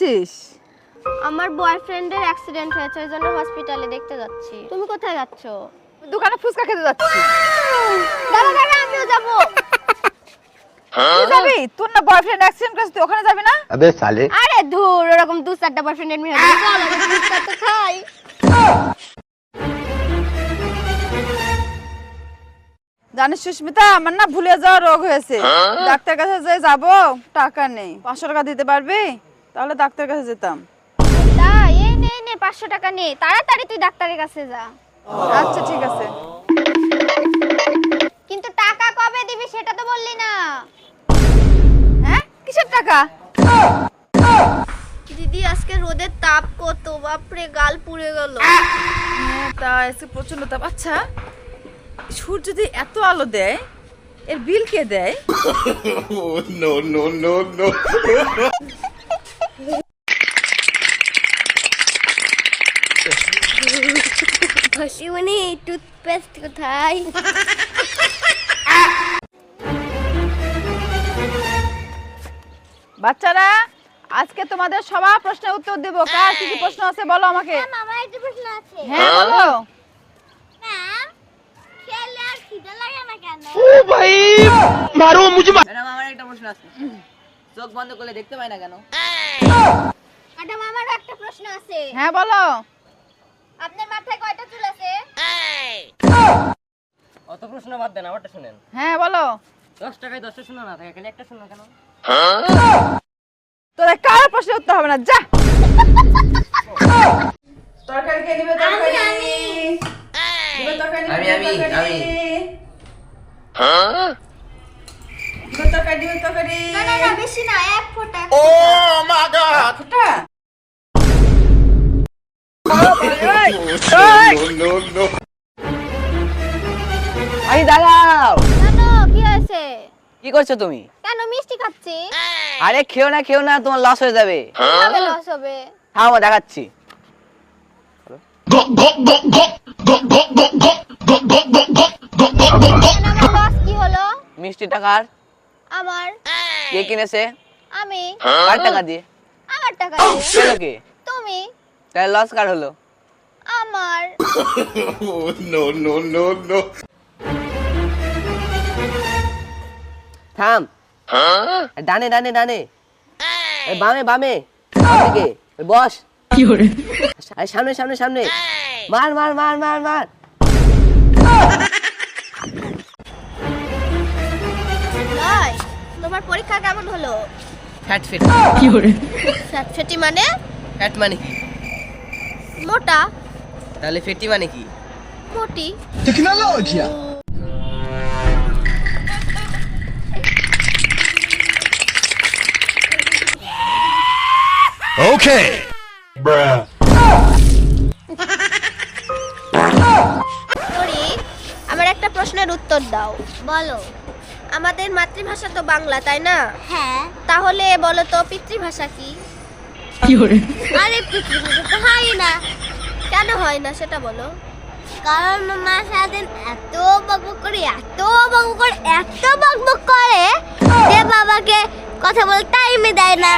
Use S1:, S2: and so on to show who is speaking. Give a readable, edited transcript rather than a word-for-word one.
S1: যাচ্ছিস?
S2: আমার বয়ফ্রেন্ডের অ্যাক্সিডেন্ট হয়েছে, ওই জন্য হসপিটালে দেখতে যাচ্ছি। তুমি কোথায় যাচ্ছ?
S1: দোকানে ফুচকা খেতে যাচ্ছি।
S2: দাদা দাদা আমিও যাব।
S1: তুই যাবি? তোর না বয়ফ্রেন্ড অ্যাক্সিডেন্ট করেছে, তুই ওখানে যাবি না?
S3: अबे साले
S2: আরে ধুর, ওরকম দু চারটা বয়ফ্রেন্ডের মেয়ে হবে, চল আমি ফুচকা তো খাই।
S1: জানিস সুস্মিতা, আমার না ভুলে যাওয়া রোগ হয়েছে। ডাক্তার কাছে যে যাব, টাকা নেই। 500 টাকা দিতে পারবি? তাহলে ডাক্তার কাছে যেতাম।
S2: তাই এই নে নে 500 টাকা নে, তাড়াতাড়ি তুই ডাক্তারের কাছে যা।
S1: আচ্ছা ঠিক আছে।
S2: কিন্তু টাকা কবে দিবি সেটা তো বললি না।
S1: হ্যাঁ, কিসের টাকা?
S2: দিদি আজকে রোদের তাপ কত, বাপরে গাল পুড়ে গেল।
S1: হ্যাঁ, তা আজকে প্রচন্ড তাপ। আচ্ছা, সূর্য যদি এত আলো দেয়, এর বিল কে দেয়?
S3: no no no no
S2: Hasimoni toothpaste কোথায়?
S1: বাচ্চারা, আজকে তোমাদের সবার প্রশ্নের উত্তর দেব। কার কি কি প্রশ্ন আছে বলো আমাকে।
S2: আমার একটা প্রশ্ন আছে।
S1: হ্যাঁ বলো।
S2: ম্যাম, খেলে আর খিদে লাগে না কেন?
S3: मारो मुझे
S4: ম্যাডাম আমার একটা প্রশ্ন আছে, চোখ বন্ধ করলে দেখতে পাই না কেন?
S2: ম্যাডাম আমারও একটা প্রশ্ন আছে।
S1: হ্যাঁ বলো।
S2: আপনার মাথায় কয়টা চুল আছে?
S4: অত প্রশ্ন বাদ দেন, আমারটা শুনেন।
S1: হ্যাঁ বলো।
S4: 10 টাকায় 10টা শোনা না থাকে, খালি একটা শোনা কেন?
S1: তোদের কারো প্রশ্নের উত্তর হবে না, যা। তরকারি কে দিবে? তরকারি দিবে, তরকারি
S4: আমি
S1: দিবে, তরকারি দিবে, তরকারি।
S2: না না না, বেশি না, এক ফোঁটা।
S3: oh my god
S1: ফুটা।
S3: no no
S4: আই দাঁড়াও,
S2: কেন, কি হয়েছে?
S4: কি করছো তুমি?
S2: কেন মিষ্টি খাচ্ছি?
S4: আরে খেও না, তোমার লস হয়ে যাবে।
S2: কিভাবে লস হবে?
S4: থামো দেখাচ্ছি।
S2: কেন আমার লস কি হলো?
S4: মিষ্টি টাকার
S2: আমার
S4: কে কিনেছে?
S2: আমি
S4: কার টাকা দিয়ে?
S2: আমার টাকা দিয়ে।
S4: কেন কে?
S2: তুমি
S4: তাহলে লস কার হলো?
S2: আমার।
S3: no no no no
S4: থাম। ডানে ডানে ডানে, এই বামে বামে, দিকে বস। আরে সামনে সামনে সামনে, মার মার মার মার মার।
S2: নয়, তোমার পরীক্ষা কেমন হলো?
S4: Fat fit.
S2: ফ্যাটফেটি মানে?
S4: ফ্যাট মানে কি?
S2: মোটা।
S4: তাহলে ফেটি মানে কি?
S2: মোটি।
S3: tecnologia okay bruh
S2: পরি, আমার একটা প্রশ্নের উত্তর দাও। বলো। আমাদের মাতৃভাষা তো বাংলা, তাই না? হ্যাঁ। তাহলে বলো তো পিতৃভাষা কি? আরে পিতৃভাষা তো হয় না। কেন হয় না সেটা বলো। কারণ মা সারাদিন এত বকবক করে যে বাবাকে কথা বলতে টাইমই দেয় না।